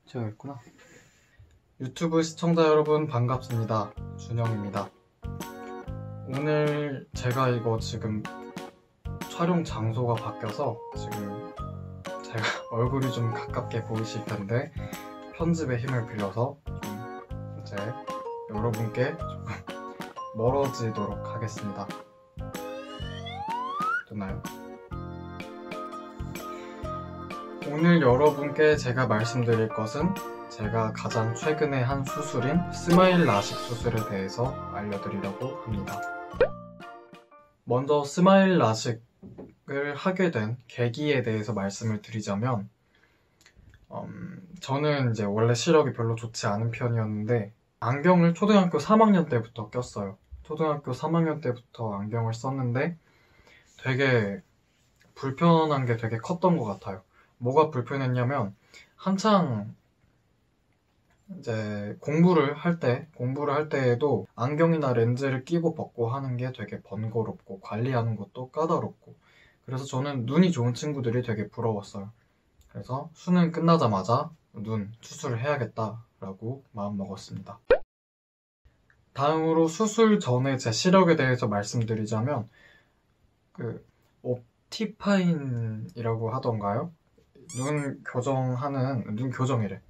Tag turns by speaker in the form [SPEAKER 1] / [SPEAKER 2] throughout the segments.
[SPEAKER 1] 제가 있구나. 유튜브 시청자 여러분 반갑습니다. 준영입니다. 오늘 제가 이거 지금 촬영 장소가 바뀌어서 지금 제가 얼굴이 좀 가깝게 보이실 텐데 편집의 힘을 빌려서 좀 이제 여러분께 조금 멀어지도록 하겠습니다. 됐나요? 오늘 여러분께 제가 말씀드릴 것은 제가 가장 최근에 한 수술인 스마일 라식 수술에 대해서 알려드리려고 합니다. 먼저 스마일 라식을 하게 된 계기에 대해서 말씀을 드리자면 저는 이제 원래 시력이 별로 좋지 않은 편이었는데 안경을 초등학교 3학년 때부터 꼈어요. 초등학교 3학년 때부터 안경을 썼는데 되게 불편한 게 되게 컸던 것 같아요. 뭐가 불편했냐면 한창 이제 공부를 할 때에도 안경이나 렌즈를 끼고 벗고 하는 게 되게 번거롭고 관리하는 것도 까다롭고 그래서 저는 눈이 좋은 친구들이 되게 부러웠어요. 그래서 수능 끝나자마자 눈 수술을 해야겠다라고 마음먹었습니다. 다음으로 수술 전에 제 시력에 대해서 말씀드리자면 옵티파인이라고 하던가요? 눈 교정이래.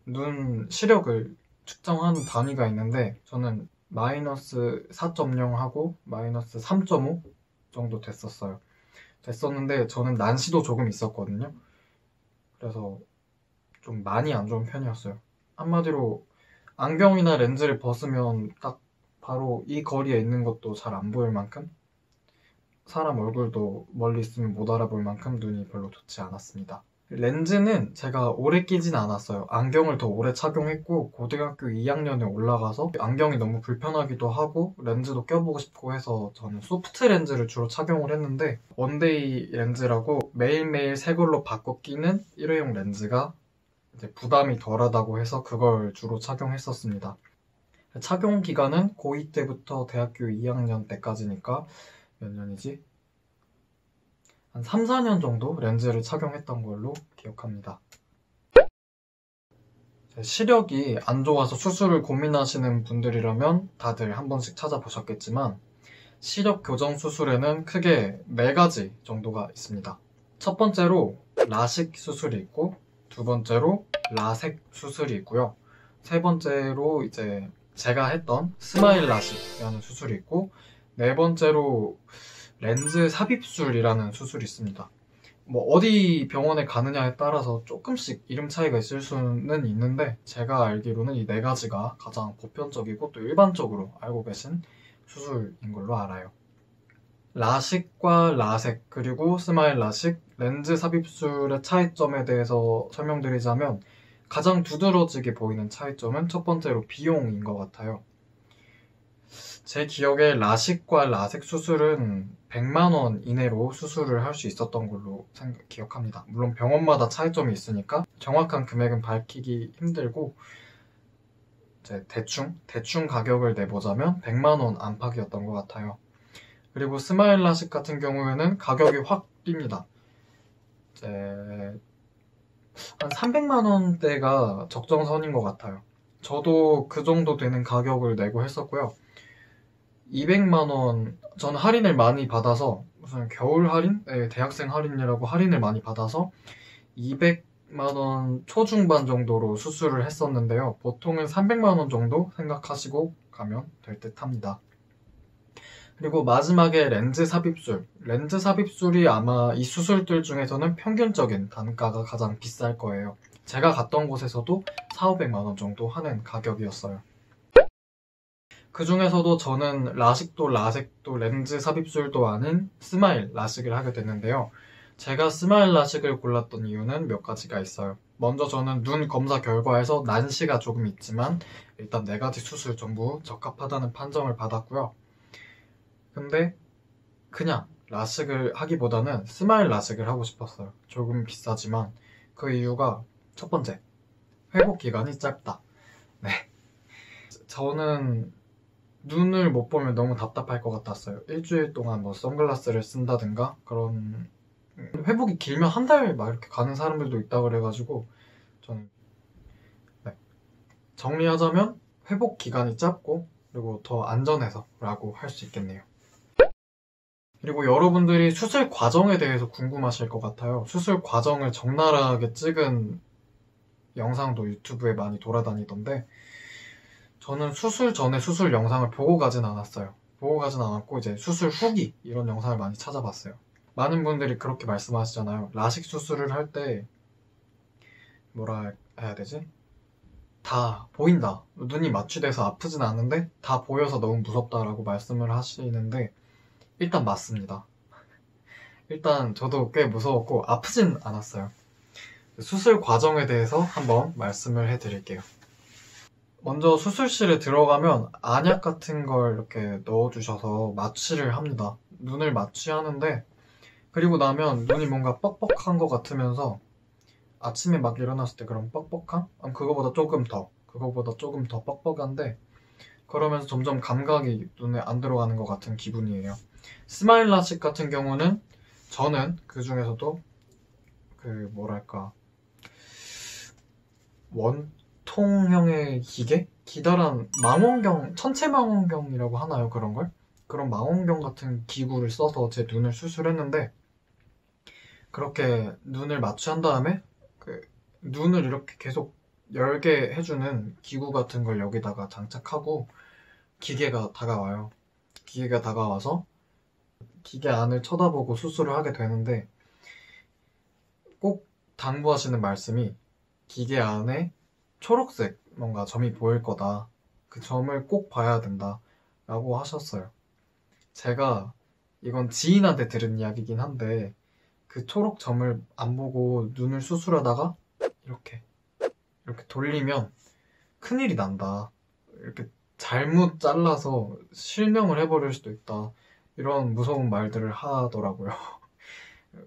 [SPEAKER 1] 눈 시력을 측정하는 단위가 있는데 저는 마이너스 4.0하고 마이너스 3.5 정도 됐었는데 저는 난시도 조금 있었거든요. 그래서 좀 많이 안 좋은 편이었어요. 한마디로 안경이나 렌즈를 벗으면 딱 바로 이 거리에 있는 것도 잘 안 보일 만큼 사람 얼굴도 멀리 있으면 못 알아볼 만큼 눈이 별로 좋지 않았습니다. 렌즈는 제가 오래 끼진 않았어요. 안경을 더 오래 착용했고 고등학교 2학년에 올라가서 안경이 너무 불편하기도 하고 렌즈도 껴보고 싶고 해서 저는 소프트 렌즈를 주로 착용을 했는데 원데이 렌즈라고 매일매일 새 걸로 바꿔 끼는 일회용 렌즈가 이제 부담이 덜하다고 해서 그걸 주로 착용했었습니다. 착용 기간은 고2 때부터 대학교 2학년 때까지니까 몇 년이지? 한 3, 4년 정도 렌즈를 착용했던 걸로 기억합니다. 시력이 안 좋아서 수술을 고민하시는 분들이라면 다들 한 번씩 찾아보셨겠지만 시력 교정 수술에는 크게 4가지 정도가 있습니다. 첫 번째로 라식 수술이 있고 두 번째로 라섹 수술이 있고요. 세 번째로 이제 제가 했던 스마일 라식이라는 수술이 있고 네 번째로 렌즈 삽입술이라는 수술이 있습니다. 뭐 어디 병원에 가느냐에 따라서 조금씩 이름 차이가 있을 수는 있는데 제가 알기로는 이 4가지가 가장 보편적이고 또 일반적으로 알고 계신 수술인 걸로 알아요. 라식과 라섹 그리고 스마일 라식, 렌즈 삽입술의 차이점에 대해서 설명드리자면 가장 두드러지게 보이는 차이점은 첫 번째로 비용인 것 같아요. 제 기억에 라식과 라섹 수술은 100만 원 이내로 수술을 할 수 있었던 걸로 기억합니다. 물론 병원마다 차이점이 있으니까 정확한 금액은 밝히기 힘들고 이제 대충 가격을 내보자면 100만 원 안팎이었던 것 같아요. 그리고 스마일 라식 같은 경우에는 가격이 확 뜁니다. 이제 한 300만 원대가 적정선인 것 같아요. 저도 그 정도 되는 가격을 내고 했었고요. 200만 원, 저는 할인을 많이 받아서 무슨 겨울 할인? 네, 대학생 할인이라고 할인을 많이 받아서 200만 원 초중반 정도로 수술을 했었는데요. 보통은 300만 원 정도 생각하시고 가면 될 듯 합니다. 그리고 마지막에 렌즈 삽입술. 렌즈 삽입술이 아마 이 수술들 중에서는 평균적인 단가가 가장 비쌀 거예요. 제가 갔던 곳에서도 400~500만 원 정도 하는 가격이었어요. 그 중에서도 저는 라식도 라섹도 렌즈 삽입술도 아닌 스마일 라식을 하게 됐는데요. 제가 스마일 라식을 골랐던 이유는 몇 가지가 있어요. 먼저 저는 눈 검사 결과에서 난시가 조금 있지만 일단 4가지 수술 전부 적합하다는 판정을 받았고요. 근데 그냥 라식을 하기보다는 스마일 라식을 하고 싶었어요. 조금 비싸지만 그 이유가 첫 번째, 회복 기간이 짧다. 네, 저는 눈을 못 보면 너무 답답할 것 같았어요. 일주일 동안 뭐 선글라스를 쓴다든가 그런 회복이 길면 한 달 막 이렇게 가는 사람들도 있다 그래가지고 저는 정리하자면 회복 기간이 짧고 그리고 더 안전해서라고 할 수 있겠네요. 그리고 여러분들이 수술 과정에 대해서 궁금하실 것 같아요. 수술 과정을 적나라하게 찍은 영상도 유튜브에 많이 돌아다니던데 저는 수술 전에 수술 영상을 보고 가진 않았어요. 보고 가진 않았고 이제 수술 후기 이런 영상을 많이 찾아봤어요. 많은 분들이 그렇게 말씀하시잖아요. 라식 수술을 할 때 뭐라 해야 되지? 다 보인다. 눈이 마취돼서 아프진 않은데 다 보여서 너무 무섭다라고 말씀을 하시는데 일단 맞습니다. 일단 저도 꽤 무서웠고 아프진 않았어요. 수술 과정에 대해서 한번 말씀을 해드릴게요. 먼저 수술실에 들어가면 안약 같은 걸 이렇게 넣어주셔서 마취를 합니다. 눈을 마취하는데 그리고 나면 눈이 뭔가 뻑뻑한 것 같으면서 아침에 막 일어났을 때 그런 뻑뻑함? 그거보다 조금 더 뻑뻑한데 그러면서 점점 감각이 눈에 안 들어가는 것 같은 기분이에요. 스마일 라식 같은 경우는 저는 그 중에서도 그 뭐랄까 원통형의 기계? 기다란 망원경, 천체 망원경이라고 하나요? 그런 걸? 그런 망원경 같은 기구를 써서 제 눈을 수술했는데 그렇게 눈을 마취한 다음에 그 눈을 이렇게 계속 열게 해주는 기구 같은 걸 여기다가 장착하고 기계가 다가와요. 기계가 다가와서 기계 안을 쳐다보고 수술을 하게 되는데 꼭 당부하시는 말씀이 기계 안에 초록색 뭔가 점이 보일 거다. 그 점을 꼭 봐야 된다. 라고 하셨어요. 제가 이건 지인한테 들은 이야기긴 한데 그 초록 점을 안 보고 눈을 수술하다가 이렇게 돌리면 큰일이 난다. 이렇게 잘못 잘라서 실명을 해버릴 수도 있다. 이런 무서운 말들을 하더라고요.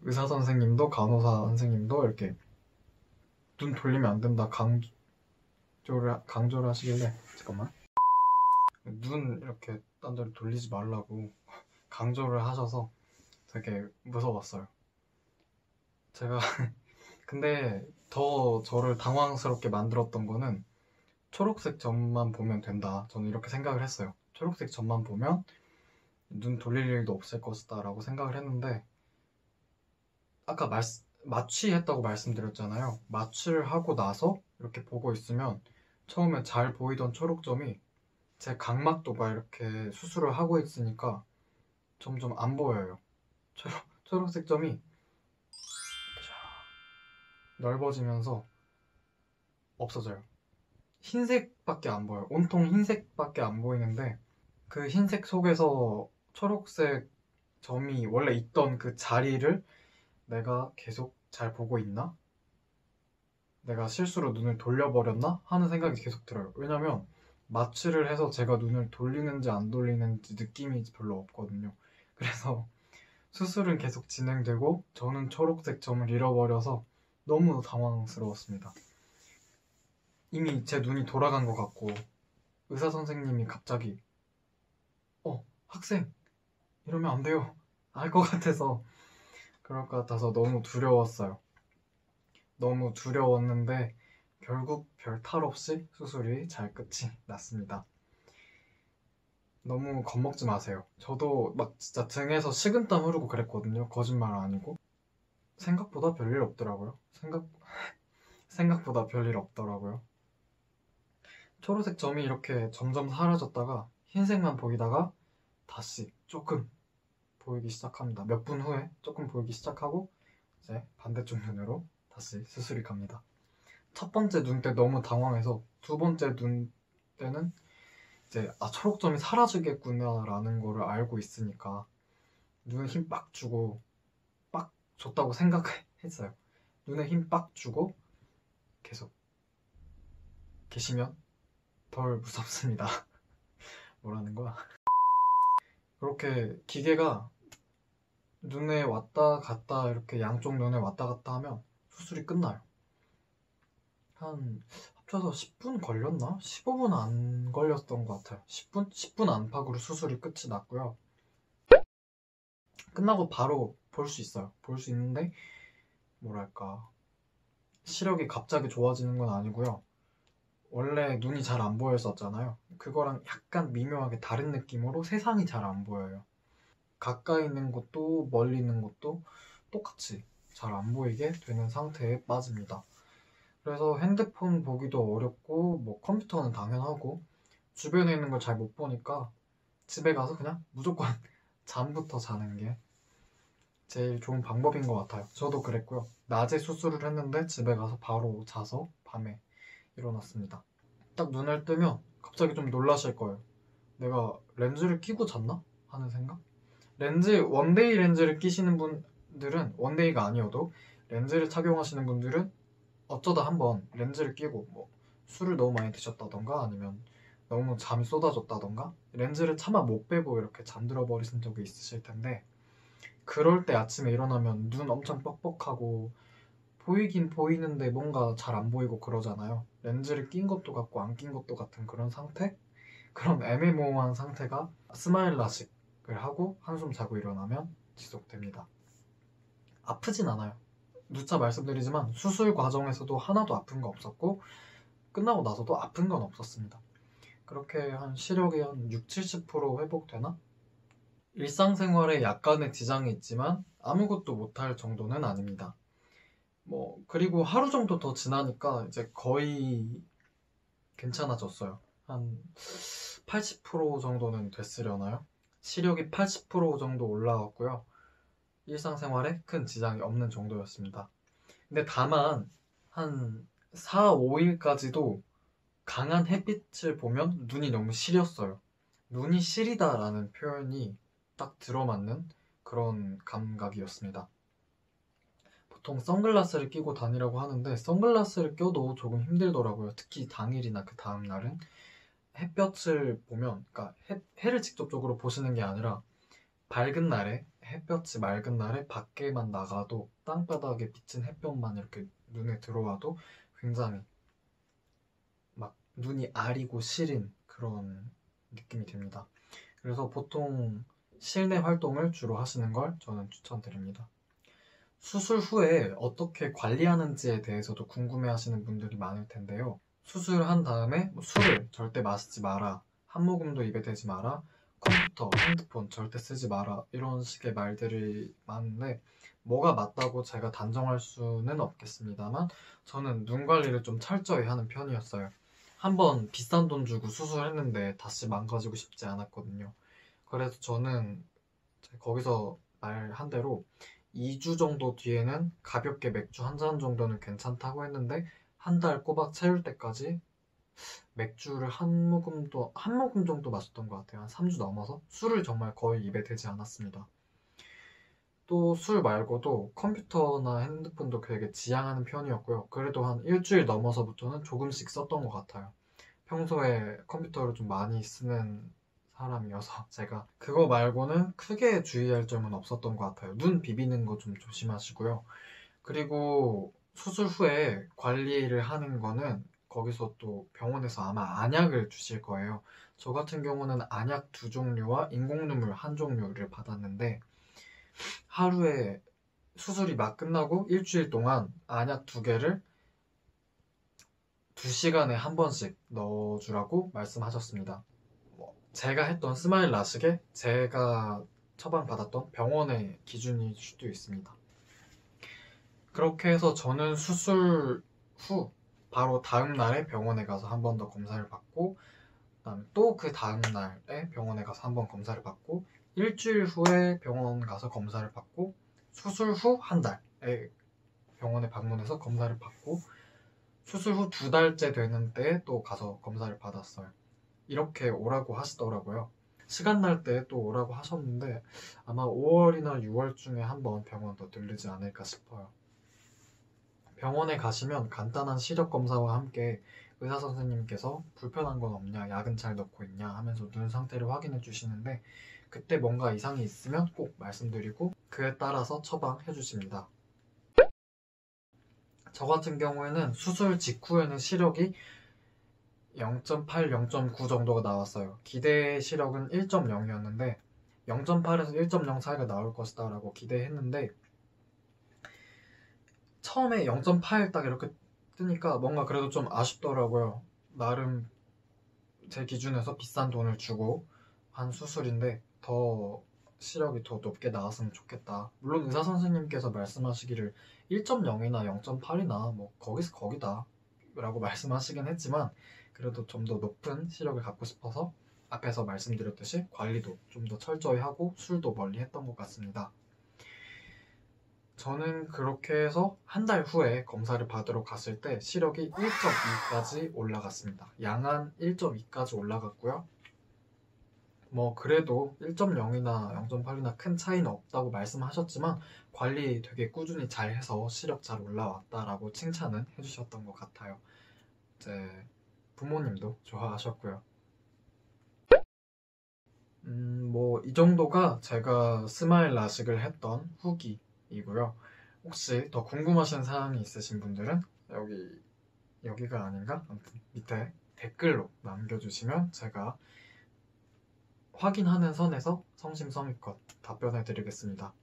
[SPEAKER 1] 의사 선생님도 간호사 선생님도 이렇게 눈 돌리면 안 된다 강조를 하시길래 잠깐만 눈 이렇게 딴 데로 돌리지 말라고 강조를 하셔서 되게 무서웠어요. 제가 근데 더 저를 당황스럽게 만들었던 거는 초록색 점만 보면 된다. 저는 이렇게 생각을 했어요. 초록색 점만 보면 눈 돌릴 일도 없을 것이다 라고 생각을 했는데 아까 마취했다고 말씀드렸잖아요. 마취를 하고 나서 이렇게 보고 있으면 처음에 잘 보이던 초록점이 제 각막도가 이렇게 수술을 하고 있으니까 점점 안 보여요. 초록색 점이 넓어지면서 없어져요. 흰색밖에 안 보여요. 온통 흰색밖에 안 보이는데 그 흰색 속에서 초록색 점이 원래 있던 그 자리를 내가 계속 잘 보고 있나? 내가 실수로 눈을 돌려버렸나? 하는 생각이 계속 들어요. 왜냐면 마취를 해서 제가 눈을 돌리는지 안 돌리는지 느낌이 별로 없거든요. 그래서 수술은 계속 진행되고 저는 초록색 점을 잃어버려서 너무 당황스러웠습니다. 이미 제 눈이 돌아간 것 같고 의사 선생님이 갑자기 학생 이러면 안 돼요. 알 것 같아서 그럴 것 같아서 너무 두려웠어요. 너무 두려웠는데 결국 별 탈 없이 수술이 잘 끝이 났습니다. 너무 겁먹지 마세요. 저도 막 진짜 등에서 식은땀 흐르고 그랬거든요. 거짓말 아니고. 생각보다 별일 없더라고요. 생각보다 별일 없더라고요. 초록색 점이 이렇게 점점 사라졌다가 흰색만 보이다가 다시 조금 보이기 시작합니다. 몇 분 후에 조금 보이기 시작하고 이제 반대쪽 눈으로 다시 수술이 갑니다. 첫 번째 눈 때 너무 당황해서 두 번째 눈 때는 이제 초록점이 사라지겠구나 라는 거를 알고 있으니까 눈에 힘 빡 주고 빡 줬다고 생각했어요. 눈에 힘 빡 주고 계속 계시면 덜 무섭습니다. 뭐라는 거야? 그렇게 기계가 눈에 왔다 갔다 이렇게 양쪽 눈에 왔다 갔다 하면 수술이 끝나요. 한 합쳐서 10분 걸렸나? 15분 안 걸렸던 것 같아요. 10분 안팎으로 수술이 끝이 났고요. 끝나고 바로 볼 수 있어요. 볼 수 있는데 뭐랄까 시력이 갑자기 좋아지는 건 아니고요. 원래 눈이 잘 안 보였었잖아요. 그거랑 약간 미묘하게 다른 느낌으로 세상이 잘 안 보여요. 가까이 있는 것도 멀리 있는 것도 똑같이 잘 안 보이게 되는 상태에 빠집니다. 그래서 핸드폰 보기도 어렵고 뭐 컴퓨터는 당연하고 주변에 있는 걸 잘 못 보니까 집에 가서 그냥 무조건 잠부터 자는 게 제일 좋은 방법인 것 같아요. 저도 그랬고요. 낮에 수술을 했는데 집에 가서 바로 자서 밤에 일어났습니다. 딱 눈을 뜨면 갑자기 좀 놀라실 거예요. 내가 렌즈를 끼고 잤나? 하는 생각? 원데이 렌즈를 끼시는 분들은, 원데이가 아니어도 렌즈를 착용하시는 분들은 어쩌다 한번 렌즈를 끼고 뭐 술을 너무 많이 드셨다던가 아니면 너무 잠이 쏟아졌다던가 렌즈를 차마 못 빼고 이렇게 잠들어 버리신 적이 있으실 텐데, 그럴 때 아침에 일어나면 눈 엄청 뻑뻑하고 보이긴 보이는데 뭔가 잘 안 보이고 그러잖아요. 렌즈를 낀 것도 같고 안 낀 것도 같은 그런 상태? 그런 애매모호한 상태가 스마일 라식을 하고 한숨 자고 일어나면 지속됩니다. 아프진 않아요. 누차 말씀드리지만 수술 과정에서도 하나도 아픈 거 없었고 끝나고 나서도 아픈 건 없었습니다. 그렇게 한 시력이 한 6, 70% 회복되나? 일상생활에 약간의 지장이 있지만 아무것도 못할 정도는 아닙니다. 그리고 하루 정도 더 지나니까 이제 거의 괜찮아졌어요. 한 80% 정도는 됐으려나요? 시력이 80% 정도 올라왔고요. 일상생활에 큰 지장이 없는 정도였습니다. 근데 다만 한 4, 5일까지도 강한 햇빛을 보면 눈이 너무 시렸어요. 눈이 시리다라는 표현이 딱 들어맞는 그런 감각이었습니다. 보통 선글라스를 끼고 다니라고 하는데 선글라스를 껴도 조금 힘들더라고요. 특히 당일이나 그 다음 날은 햇볕을 보면, 그러니까 해를 직접적으로 보시는 게 아니라 밝은 날에, 햇볕이 맑은 날에 밖에만 나가도 땅바닥에 비친 햇볕만 이렇게 눈에 들어와도 굉장히 막 눈이 아리고 시린 그런 느낌이 듭니다. 그래서 보통 실내 활동을 주로 하시는 걸 저는 추천드립니다. 수술 후에 어떻게 관리하는지에 대해서도 궁금해하시는 분들이 많을 텐데요. 수술한 다음에 술을 절대 마시지 마라, 한 모금도 입에 대지 마라, 컴퓨터, 핸드폰 절대 쓰지 마라, 이런 식의 말들이 많은데 뭐가 맞다고 제가 단정할 수는 없겠습니다만 저는 눈 관리를 좀 철저히 하는 편이었어요. 한번 비싼 돈 주고 수술했는데 다시 망가지고 싶지 않았거든요. 그래서 저는 거기서 말한 대로 2주 정도 뒤에는 가볍게 맥주 한 잔 정도는 괜찮다고 했는데 한 달 꼬박 채울 때까지 맥주를 한 모금 정도 마셨던 것 같아요. 한 3주 넘어서 술을 정말 거의 입에 대지 않았습니다. 또 술 말고도 컴퓨터나 핸드폰도 되게 지양하는 편이었고요. 그래도 한 일주일 넘어서부터는 조금씩 썼던 것 같아요. 평소에 컴퓨터를 좀 많이 쓰는 사람이어서 제가 그거 말고는 크게 주의할 점은 없었던 것 같아요. 눈 비비는 거 좀 조심하시고요. 그리고 수술 후에 관리를 하는 거는 거기서 또 병원에서 아마 안약을 주실 거예요. 저 같은 경우는 안약 2종류와 인공눈물 1종류를 받았는데 하루에 수술이 막 끝나고 일주일 동안 안약 2개를 2시간에 한 번씩 넣어주라고 말씀하셨습니다. 제가 했던 스마일 라식에 제가 처방받았던 병원의 기준일 수도 있습니다. 그렇게 해서 저는 수술 후 바로 다음 날에 병원에 가서 한 번 더 검사를 받고 그다음에 또 그 다음 날에 병원에 가서 한 번 검사를 받고 일주일 후에 병원 가서 검사를 받고 수술 후 한 달에 병원에 방문해서 검사를 받고 수술 후 2달째 되는 때에 또 가서 검사를 받았어요. 이렇게 오라고 하시더라고요. 시간 날 때 또 오라고 하셨는데 아마 5월이나 6월쯤에 한번 병원 더 들르지 않을까 싶어요. 병원에 가시면 간단한 시력 검사와 함께 의사 선생님께서 불편한 건 없냐, 약은 잘 넣고 있냐 하면서 눈 상태를 확인해 주시는데 그때 뭔가 이상이 있으면 꼭 말씀드리고 그에 따라서 처방해 주십니다. 저 같은 경우에는 수술 직후에는 시력이 0.8, 0.9 정도가 나왔어요. 기대 시력은 1.0이었는데 0.8에서 1.0 사이가 나올 것이다 라고 기대했는데 처음에 0.8 딱 이렇게 뜨니까 뭔가 그래도 좀 아쉽더라고요. 나름 제 기준에서 비싼 돈을 주고 한 수술인데 더 시력이 더 높게 나왔으면 좋겠다. 물론 의사 선생님께서 말씀하시기를 1.0이나 0.8이나 뭐 거기서 거기다 라고 말씀하시긴 했지만 그래도 좀 더 높은 시력을 갖고 싶어서 앞에서 말씀드렸듯이 관리도 좀 더 철저히 하고 술도 멀리 했던 것 같습니다. 저는 그렇게 해서 한 달 후에 검사를 받으러 갔을 때 시력이 1.2까지 올라갔습니다. 양한 1.2까지 올라갔고요. 뭐 그래도 1.0이나 0.8이나 큰 차이는 없다고 말씀하셨지만 관리 되게 꾸준히 잘 해서 시력 잘 올라왔다라고 칭찬은 해주셨던 것 같아요. 제 부모님도 좋아하셨고요. 뭐 이 정도가 제가 스마일 라식을 했던 후기이고요. 혹시 더 궁금하신 사항이 있으신 분들은 여기가 아닌가? 아무튼 밑에 댓글로 남겨주시면 제가 확인하는 선에서 성심성의껏 답변해 드리겠습니다.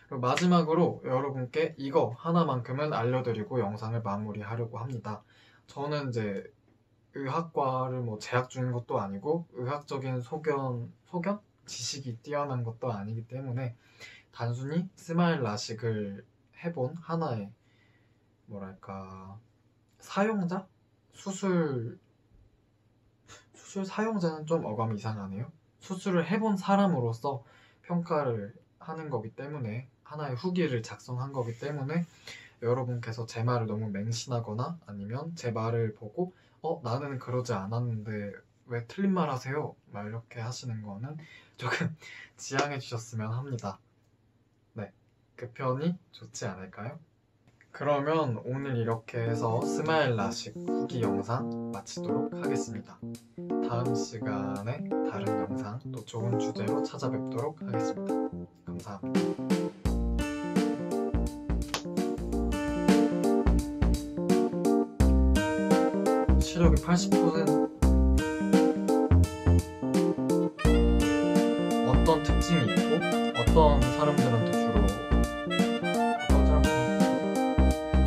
[SPEAKER 1] 그리고 마지막으로 여러분께 이거 하나만큼은 알려드리고 영상을 마무리하려고 합니다. 저는 이제 의학과를 뭐 재학 중인 것도 아니고 의학적인 소견? 지식이 뛰어난 것도 아니기 때문에 단순히 스마일 라식을 해본 하나의 뭐랄까 사용자? 수술 사용자는 좀 어감이 이상하네요. 수술을 해본 사람으로서 평가를 하는 거기 때문에 하나의 후기를 작성한 거기 때문에 여러분께서 제 말을 너무 맹신하거나 아니면 제 말을 보고 나는 그러지 않았는데 왜 틀린 말 하세요? 막 이렇게 하시는 거는 조금 지양해 주셨으면 합니다. 네, 그 편이 좋지 않을까요? 그러면 오늘 이렇게 해서 스마일 라식 후기 영상 마치도록 하겠습니다. 다음 시간에 다른 영상 또 좋은 주제로 찾아뵙도록 하겠습니다. 감사합니다. 시력이 80% 어떤 특징이 있고 어떤 사람들한테 주로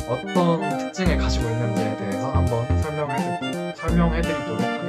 [SPEAKER 1] 어떤 특징을 가지고 있는지에 대해서 한번 설명해 드리도록 하겠습니다.